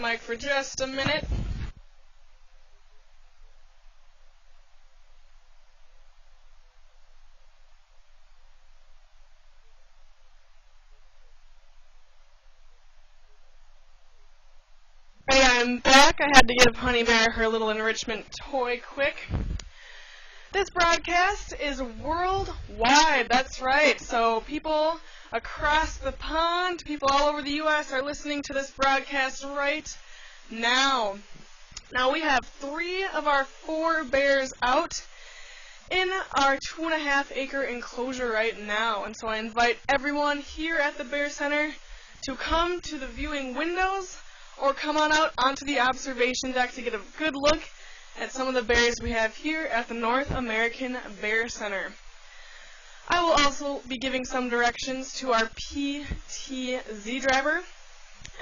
mic for just a minute. Hey, I'm back. I had to give Honey Bear her little enrichment toy quick. This broadcast is worldwide, that's right. So people across the pond, people all over the U.S. are listening to this broadcast right now. Now we have 3 of our 4 bears out in our 2.5 acre enclosure right now. And so I invite everyone here at the Bear Center to come to the viewing windows or come on out onto the observation deck to get a good look at some of the bears we have here at the North American Bear Center. I will also be giving some directions to our PTZ driver,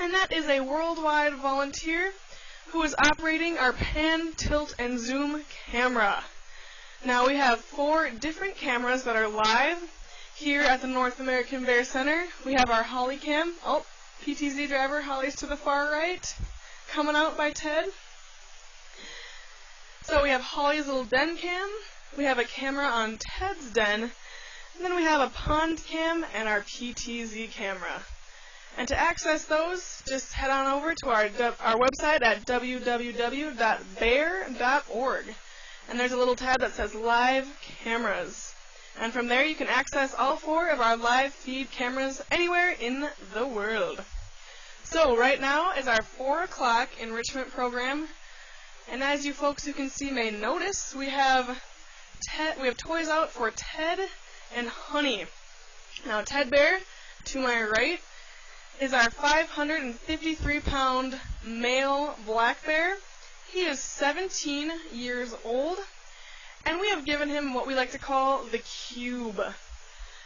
and that is a worldwide volunteer who is operating our pan, tilt, and zoom camera. Now we have 4 different cameras that are live here at the North American Bear Center. We have our Holly cam. Oh, PTZ driver, Holly's to the far right, coming out by Ted. So we have Holly's little den cam, we have a camera on Ted's den, and then we have a pond cam and our PTZ camera. And to access those, just head on over to our website at www.bear.org. And there's a little tab that says Live Cameras. And from there you can access all 4 of our live feed cameras anywhere in the world. So right now is our 4 o'clock enrichment program. And as you folks who can see may notice, we have toys out for Ted and Honey. Now Ted Bear, to my right, is our 553-pound male black bear. He is 17 years old, and we have given him what we like to call the cube.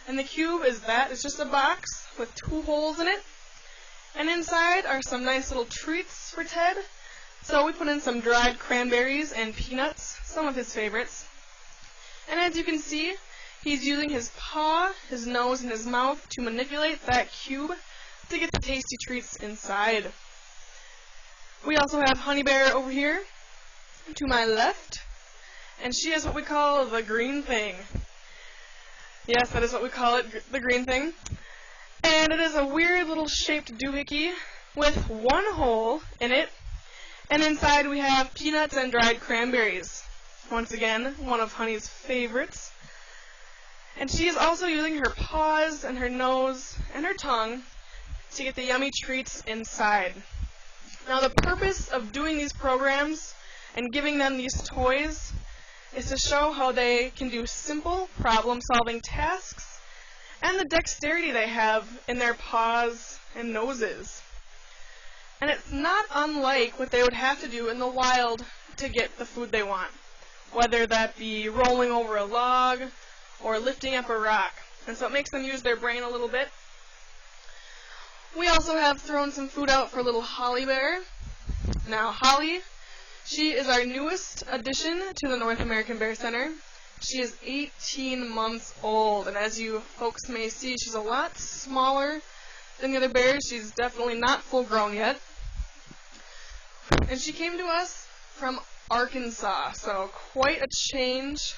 And the cube is just a box with 2 holes in it, and inside are some nice little treats for Ted. So we put in some dried cranberries and peanuts, some of his favorites. And as you can see, he's using his paw, his nose, and his mouth to manipulate that cube to get the tasty treats inside. We also have Honey Bear over here to my left, and she is what we call the green thing. Yes, that is what we call it, the green thing. And it is a weird little shaped doohickey with 1 hole in it. And inside we have peanuts and dried cranberries. Once again, one of Honey's favorites. And she is also using her paws and her nose and her tongue to get the yummy treats inside. Now the purpose of doing these programs and giving them these toys is to show how they can do simple problem-solving tasks and the dexterity they have in their paws and noses. And it's not unlike what they would have to do in the wild to get the food they want, whether that be rolling over a log or lifting up a rock. And so it makes them use their brain a little bit. We also have thrown some food out for little Holly Bear. Now Holly, she is our newest addition to the North American Bear Center. She is 18 months old, and as you folks may see, she's a lot smaller than the other bears. She's definitely not full grown yet. And she came to us from Arkansas, so quite a change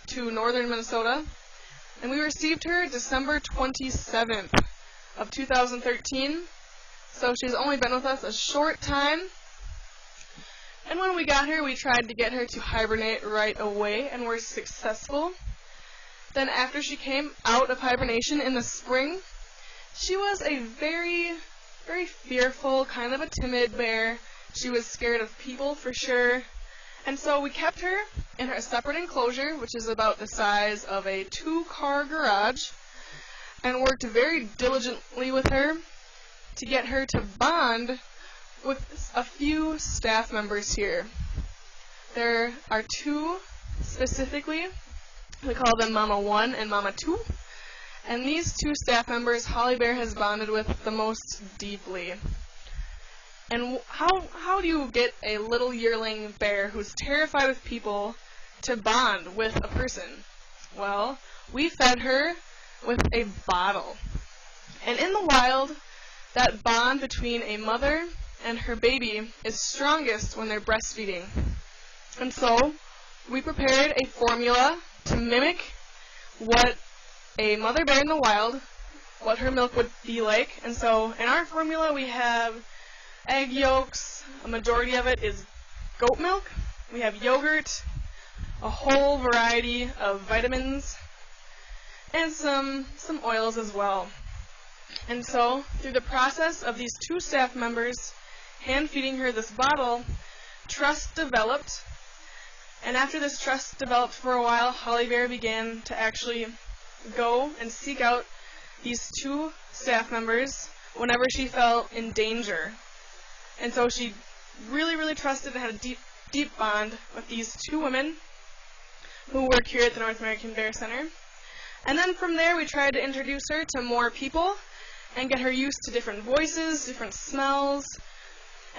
to northern Minnesota. And we received her December 27th of 2013, so she's only been with us a short time. And when we got her, we tried to get her to hibernate right away, and were successful. Then after she came out of hibernation in the spring, she was a very, very fearful, kind of a timid bear. She was scared of people for sure. And so we kept her in a separate enclosure, which is about the size of a 2-car garage, and worked very diligently with her to get her to bond with a few staff members here. There are 2 specifically. We call them Mama 1 and Mama 2. And these 2 staff members Holly Bear has bonded with the most deeply. And how do you get a little yearling bear who's terrified of people to bond with a person? Well, we fed her with a bottle. And in the wild, that bond between a mother and her baby is strongest when they're breastfeeding. And so we prepared a formula to mimic what a mother bear in the wild, what her milk would be like. And so in our formula we have egg yolks, a majority of it is goat milk. We have yogurt, a whole variety of vitamins, and some oils as well. And so through the process of these two staff members hand feeding her this bottle, trust developed. And after this trust developed for a while, Holly Bear began to actually go and seek out these two staff members whenever she felt in danger. And so she really, really trusted and had a deep, deep bond with these two women who work here at the North American Bear Center. And then from there, we tried to introduce her to more people and get her used to different voices, different smells.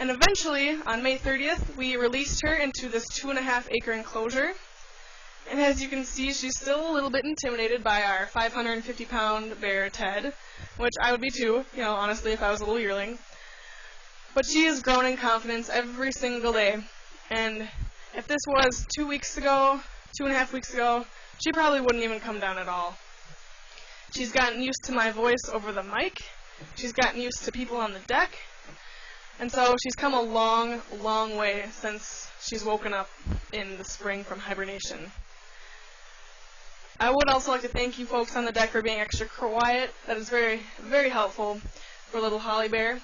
And eventually, on May 30th, we released her into this 2.5-acre enclosure. And as you can see, she's still a little bit intimidated by our 550-pound bear, Ted, which I would be too, honestly, if I was a little yearling. But she has grown in confidence every single day. And if this was 2.5 weeks ago, she probably wouldn't even come down at all. She's gotten used to my voice over the mic. She's gotten used to people on the deck. And so she's come a long, long way since she's woken up in the spring from hibernation. I would also like to thank you folks on the deck for being extra quiet. That is very, very helpful for little Holly Bear.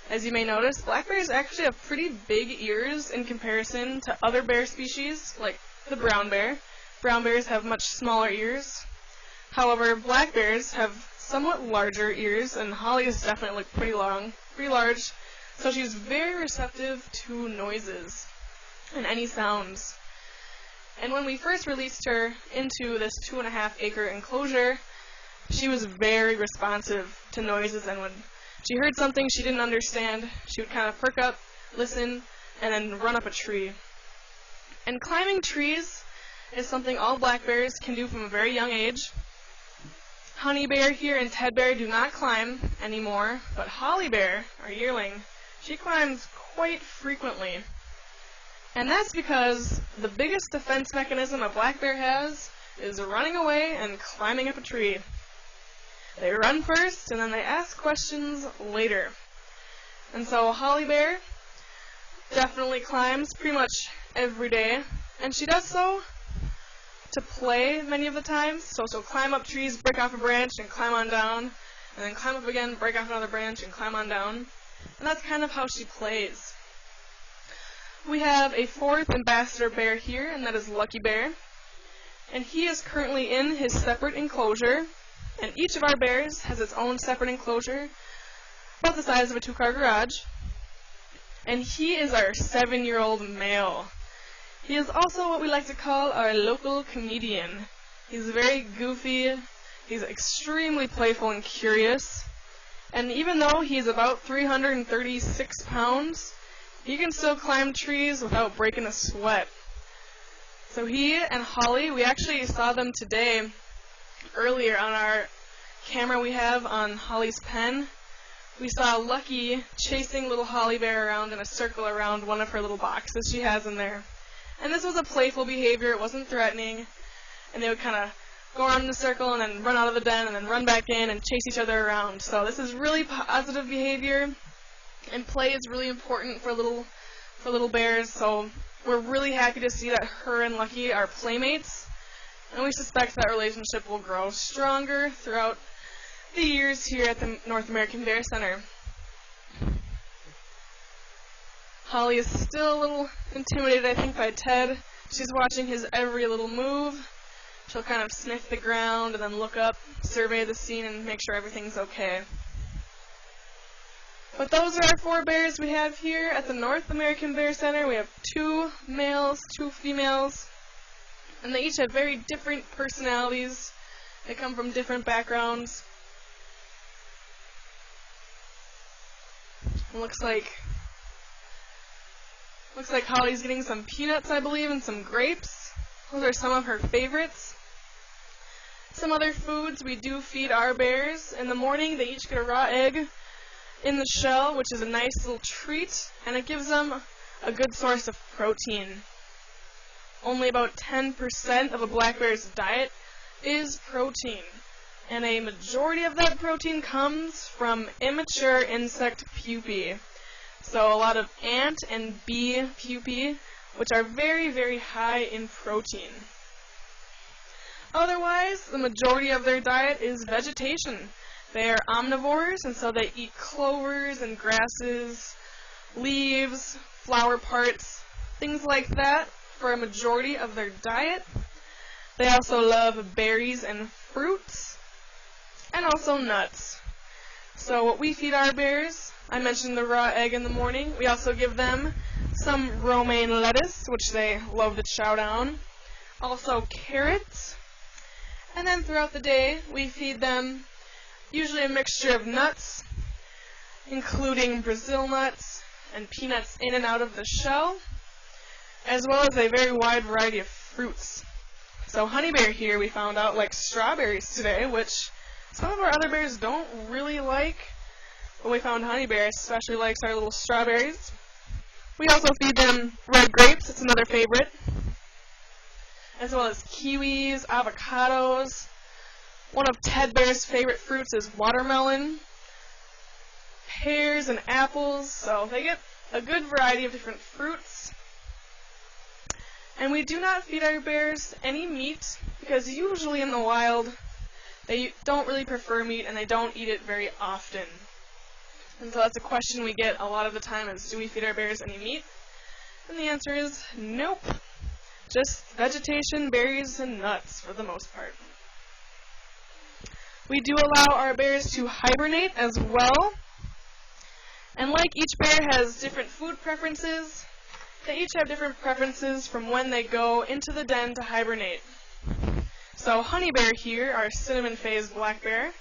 As you may notice, black bears actually have pretty big ears in comparison to other bear species, like the brown bear. Brown bears have much smaller ears. However, black bears have somewhat larger ears, and Holly's definitely look pretty large. So she's very receptive to noises and any sounds. And when we first released her into this 2.5-acre enclosure, she was very responsive to noises, and when she heard something she didn't understand, she would kind of perk up, listen, and then run up a tree. And climbing trees is something all black bears can do from a very young age. Honey Bear here and Ted Bear do not climb anymore, but Holly Bear, our yearling, she climbs quite frequently. And that's because the biggest defense mechanism a black bear has is running away and climbing up a tree. They run first, and then they ask questions later. And so Holly Bear definitely climbs pretty much every day, and she does so to play many of the times. So she'll climb up trees, break off a branch, and climb on down, and then climb up again, break off another branch, and climb on down. And that's kind of how she plays. We have a fourth ambassador bear here, and that is Lucky Bear. And he is currently in his separate enclosure, and each of our bears has its own separate enclosure, about the size of a 2-car garage. And he is our 7-year-old male. He is also what we like to call our local comedian. He's very goofy, he's extremely playful and curious, and even though he's about 336 pounds, he can still climb trees without breaking a sweat. So he and Holly, we actually saw them today earlier on our camera we have on Holly's pen. We saw Lucky chasing little Holly Bear around in a circle around one of her little boxes she has in there. And this was a playful behavior, it wasn't threatening, and they would kind of go around in a circle and then run out of the den and then run back in and chase each other around. So this is really positive behavior, and play is really important for little bears. So we're really happy to see that her and Lucky are playmates, and we suspect that relationship will grow stronger throughout the years here at the North American Bear Center. Holly is still a little intimidated, I think, by Ted. She's watching his every little move. She'll kind of sniff the ground and then look up, survey the scene, and make sure everything's okay. But those are our 4 bears we have here at the North American Bear Center. We have 2 males, 2 females, and they each have very different personalities. They come from different backgrounds. It looks like Holly's getting some peanuts, I believe, and some grapes. Those are some of her favorites. Some other foods we do feed our bears. In the morning, they each get a raw egg in the shell, which is a nice little treat, and it gives them a good source of protein. Only about 10% of a black bear's diet is protein, and a majority of that protein comes from immature insect pupae. So a lot of ant and bee pupae, which are very, very high in protein. Otherwise, the majority of their diet is vegetation. They are omnivores, and so they eat clovers and grasses, leaves, flower parts, things like that for a majority of their diet. They also love berries and fruits, and also nuts. So what we feed our bears, I mentioned the raw egg in the morning. We also give them some romaine lettuce, which they love to chow down. Also carrots. And then throughout the day, we feed them usually a mixture of nuts, including Brazil nuts and peanuts in and out of the shell, as well as a very wide variety of fruits. So honey bear here, we found out, likes strawberries today, which some of our other bears don't really like, but we found honey bear especially likes our little strawberries. We also feed them red grapes, it's another favorite, as well as kiwis, avocados. One of Ted Bear's favorite fruits is watermelon, pears, and apples, so they get a good variety of different fruits. And we do not feed our bears any meat, because usually in the wild, they don't really prefer meat and they don't eat it very often. And so that's a question we get a lot of the time is, do we feed our bears any meat? And the answer is nope. Just vegetation, berries, and nuts for the most part. We do allow our bears to hibernate as well. And like each bear has different food preferences, they each have different preferences from when they go into the den to hibernate. So honey bear here, our cinnamon phase black bear,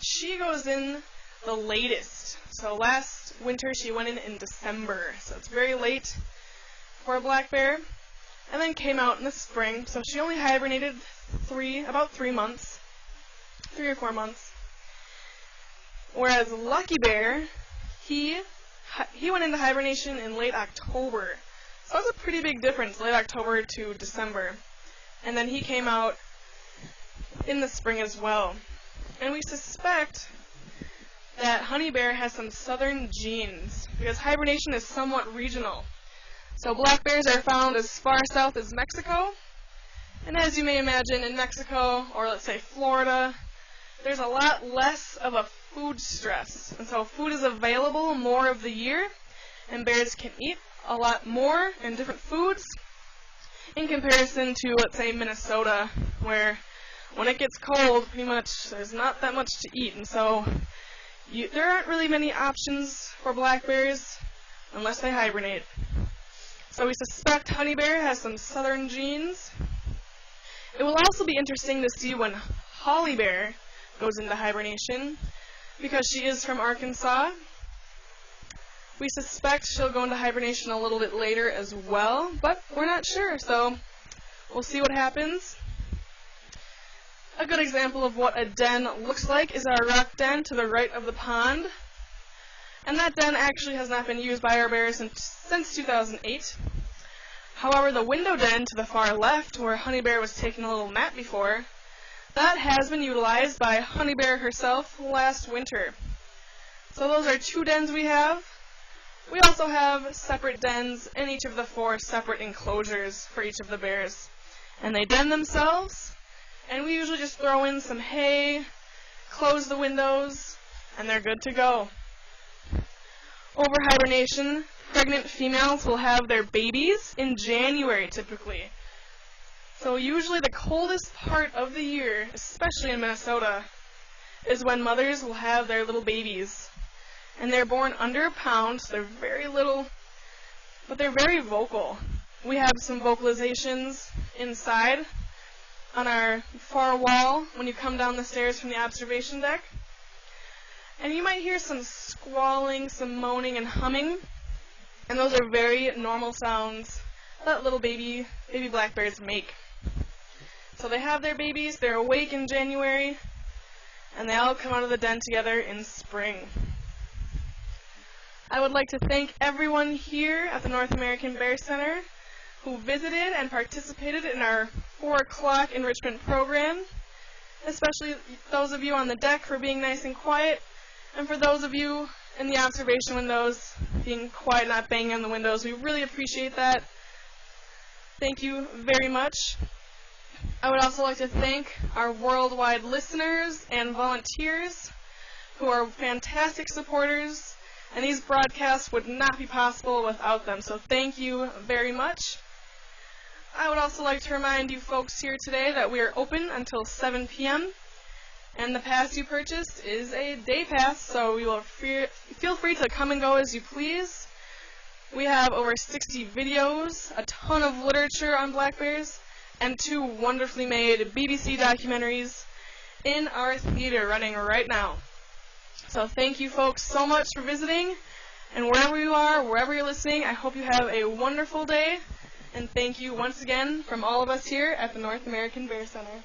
she goes in the latest. So last winter she went in December, so it's very late for a black bear, and then came out in the spring. So she only hibernated about 3 months, 3 or 4 months. Whereas lucky bear, he went into hibernation in late October. So that's a pretty big difference, late October to December. And then he came out in the spring as well. And we suspect that honey bear has some southern genes, because hibernation is somewhat regional. So black bears are found as far south as Mexico. And as you may imagine, in Mexico, or let's say Florida, there's a lot less of a food stress. And so food is available more of the year, and bears can eat a lot more and different foods in comparison to, let's say, Minnesota, where when it gets cold, pretty much there's not that much to eat. And so there aren't really many options for black bears unless they hibernate. So we suspect honey bear has some southern genes. It will also be interesting to see when holly bear goes into hibernation, because she is from Arkansas. We suspect she'll go into hibernation a little bit later as well, but we're not sure, so we'll see what happens. A good example of what a den looks like is our rock den to the right of the pond. And that den actually has not been used by our bears since 2008. However, the window den to the far left, where honey bear was taking a little nap before, that has been utilized by honey bear herself last winter. So those are 2 dens we have. We also have separate dens in each of the 4 separate enclosures for each of the bears. And they den themselves, and we usually just throw in some hay, close the windows, and they're good to go. Over hibernation, pregnant females will have their babies in January typically. So usually the coldest part of the year, especially in Minnesota, is when mothers will have their little babies. And they're born under a pound, so they're very little, but they're very vocal. We have some vocalizations inside on our far wall when you come down the stairs from the observation deck. And you might hear some squalling, some moaning and humming, and those are very normal sounds that little baby black bears make. So they have their babies, they're awake in January, and they all come out of the den together in spring. I would like to thank everyone here at the North American Bear Center who visited and participated in our 4 o'clock enrichment program, especially those of you on the deck for being nice and quiet, and for those of you in the observation windows being quiet, not banging on the windows. We really appreciate that. Thank you very much. I would also like to thank our worldwide listeners and volunteers who are fantastic supporters, and these broadcasts would not be possible without them, so thank you very much. I would also like to remind you folks here today that we are open until 7 p.m., and the pass you purchased is a day pass, so you will feel free to come and go as you please. We have over 60 videos, a ton of literature on black bears, and 2 wonderfully made BBC documentaries in our theater running right now. So thank you folks so much for visiting, and wherever you are, wherever you're listening, I hope you have a wonderful day, and thank you once again from all of us here at the North American Bear Center.